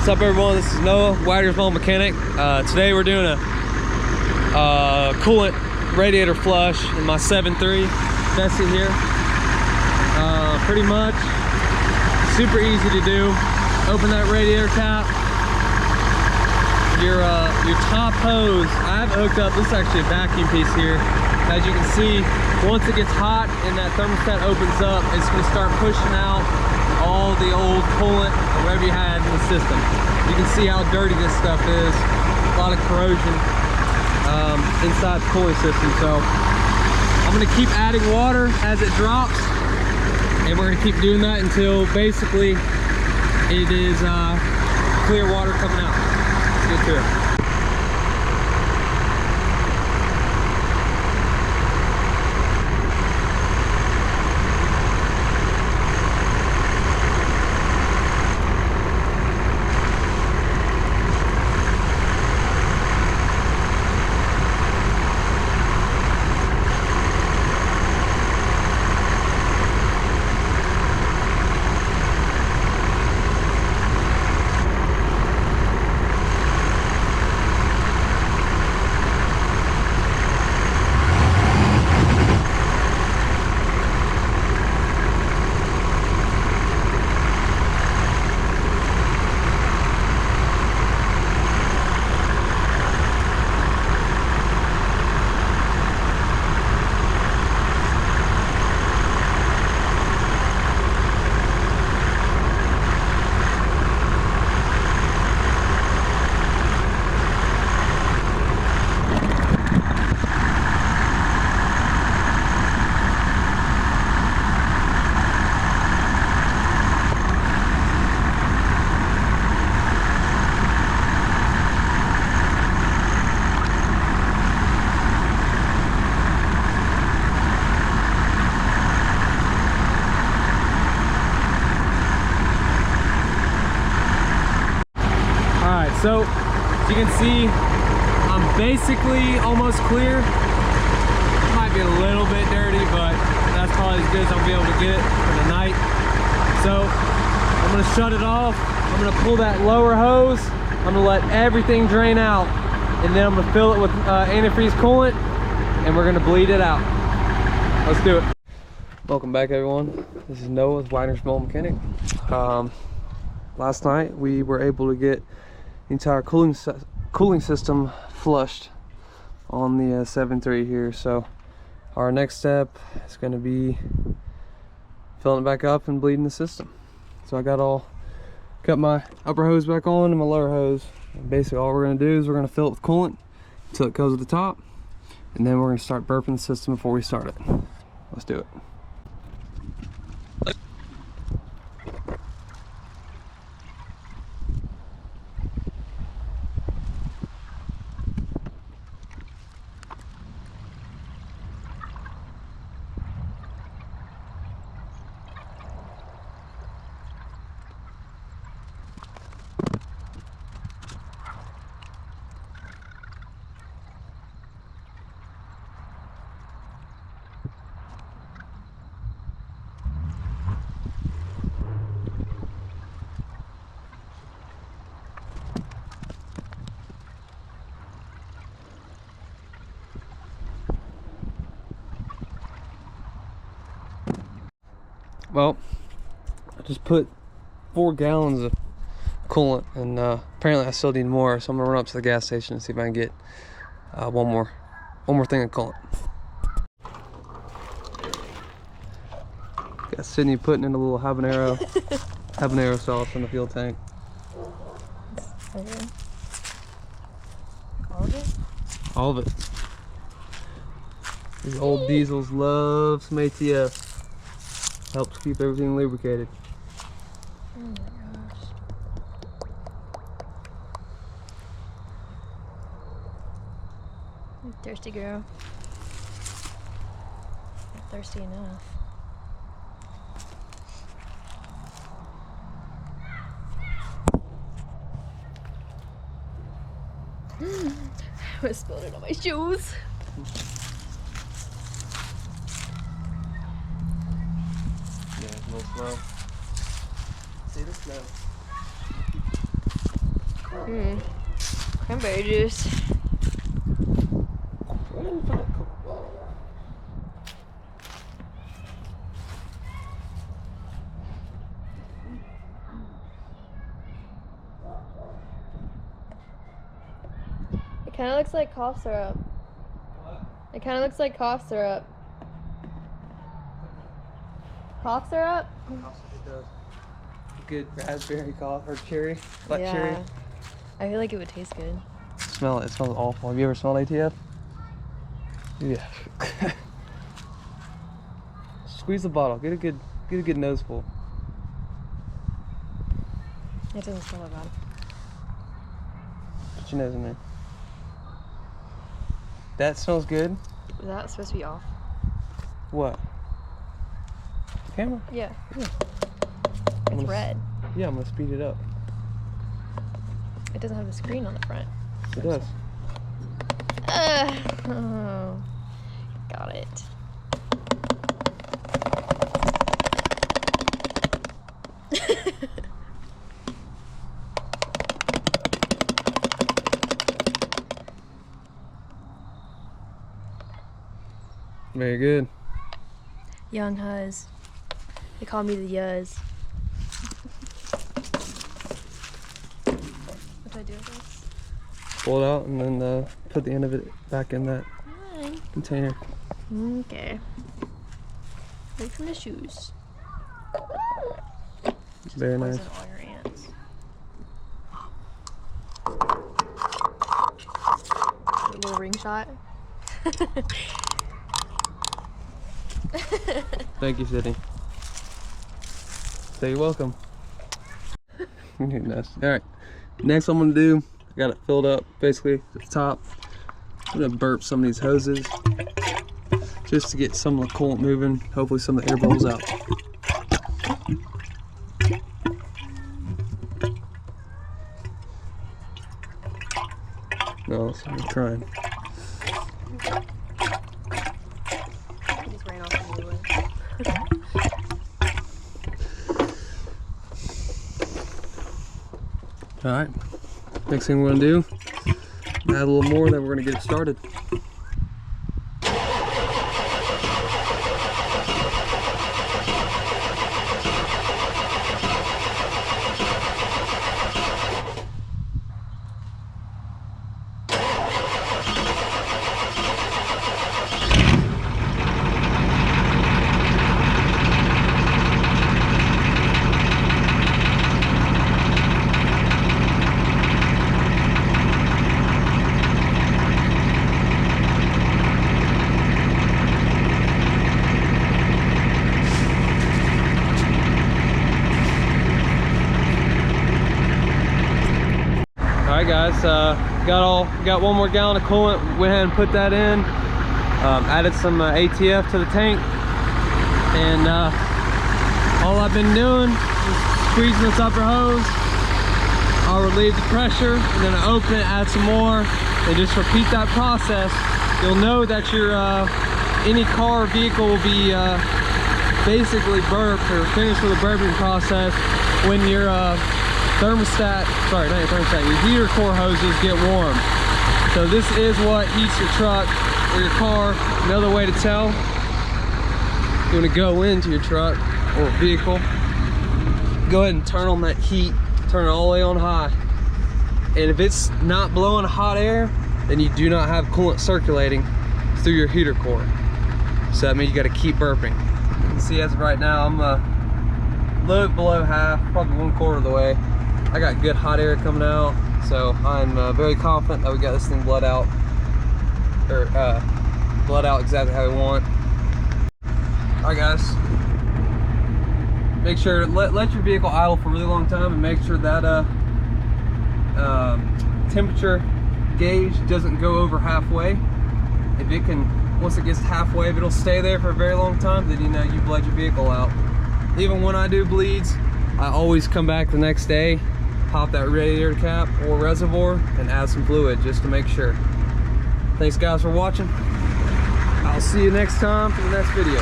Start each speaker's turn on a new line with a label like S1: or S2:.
S1: What's up, everyone? This is Noah, Wider's Mall Mechanic. Today we're doing a coolant radiator flush in my 7.3 Vessi here. Pretty much super easy to do. Open that radiator tap. Your top hose, I have it hooked up. This is actually a vacuum piece here. As you can see, once it gets hot and that thermostat opens up, it's going to start pushing out all the old coolant or whatever you had in the system. You can see how dirty this stuff is. A lot of corrosion inside the cooling system. So I'm going to keep adding water as it drops, and we're going to keep doing that until basically it is clear water coming out. Let's get to it. So, as you can see, I'm basically almost clear. It might be a little bit dirty, but that's probably as good as I'll be able to get for the night. So, I'm gonna shut it off. I'm gonna pull that lower hose. I'm gonna let everything drain out, and then I'm gonna fill it with antifreeze coolant, and we're gonna bleed it out. Let's do it. Welcome back, everyone. This is Noah with Wider's Mall Mechanic. Last night we were able to get the entire cooling system flushed on the 7.3 here. So our next step is going to be filling it back up and bleeding the system. So I got my upper hose back on and my lower hose, and basically all we're going to do is we're going to fill it with coolant until it goes to the top, and then we're going to start burping the system before we start it. Let's do it. Well, I just put 4 gallons of coolant, and apparently I still need more, so I'm gonna run up to the gas station and see if I can get one more thing of coolant. Got Sydney putting in a little habanero sauce in the fuel tank.
S2: Okay. All of it?
S1: All of it. These old diesels love some ATF. Helps keep everything lubricated.
S2: Oh my gosh. You thirsty girl. Not thirsty enough. I spilled it on my shoes.
S1: Yeah, a little slow. See the snow.
S2: Cranberry juice. It kind of looks like cough syrup.
S1: What?
S2: It kind of looks like cough syrup. Cough syrup?
S1: It does. Good raspberry cough or cherry, black cherry.
S2: I feel like it would taste good.
S1: Smell it. It smells awful. Have you ever smelled ATF? Yeah. Squeeze the bottle. Get a good noseful.
S2: It doesn't smell that bad.
S1: Put your nose in there. That smells good.
S2: Is that supposed to be off?
S1: What? Camera?
S2: Yeah.
S1: Yeah.
S2: It's red.
S1: Yeah, I'm gonna speed it up.
S2: It doesn't have the screen on the front.
S1: It does.
S2: Oh, got it.
S1: Very good.
S2: Young Huz. They call me the Yuz. What do I do with this?
S1: Pull it out and then put the end of it back in that container.
S2: Okay. Wait for the shoes. Just
S1: very nice.
S2: poison all your ants. A little ring shot.
S1: Thank you, Sydney. So you're welcome. Nice. All right. Next, what I'm gonna do, I got it filled up basically at the top. I'm gonna burp some of these hoses just to get some of the coolant moving. Hopefully, some of the air bubbles out. No, so I'm trying.
S2: Just ran off the new one.
S1: All right. Next thing we're gonna do, add a little more, then we're gonna get it started. Alright guys, got one more gallon of coolant, went ahead and put that in, added some ATF to the tank, and all I've been doing is squeezing this upper hose. I'll relieve the pressure, and then I open it, add some more, and just repeat that process. You'll know that your any car or vehicle will be basically burped or finished with the burping process when your thermostat, sorry, not your thermostat, your heater core hoses get warm. So this is what heats your truck or your car. Another way to tell, you want to go into your truck or vehicle, go ahead and turn on that heat, turn it all the way on high. And if it's not blowing hot air, then you do not have coolant circulating through your heater core. So that means you got to keep burping. You can see as of right now, I'm a little bit below half, probably 1/4 of the way. I got good hot air coming out, so I'm very confident that we got this thing bled out, or bled out exactly how we want. All right, guys. Make sure let your vehicle idle for a really long time, and make sure that temperature gauge doesn't go over halfway. If it can, once it gets halfway, if it'll stay there for a very long time, then you know you bled your vehicle out. Even when I do bleeds, I always come back the next day, pop that radiator cap or reservoir, and add some fluid just to make sure. Thanks guys for watching. I'll see you next time for the next video.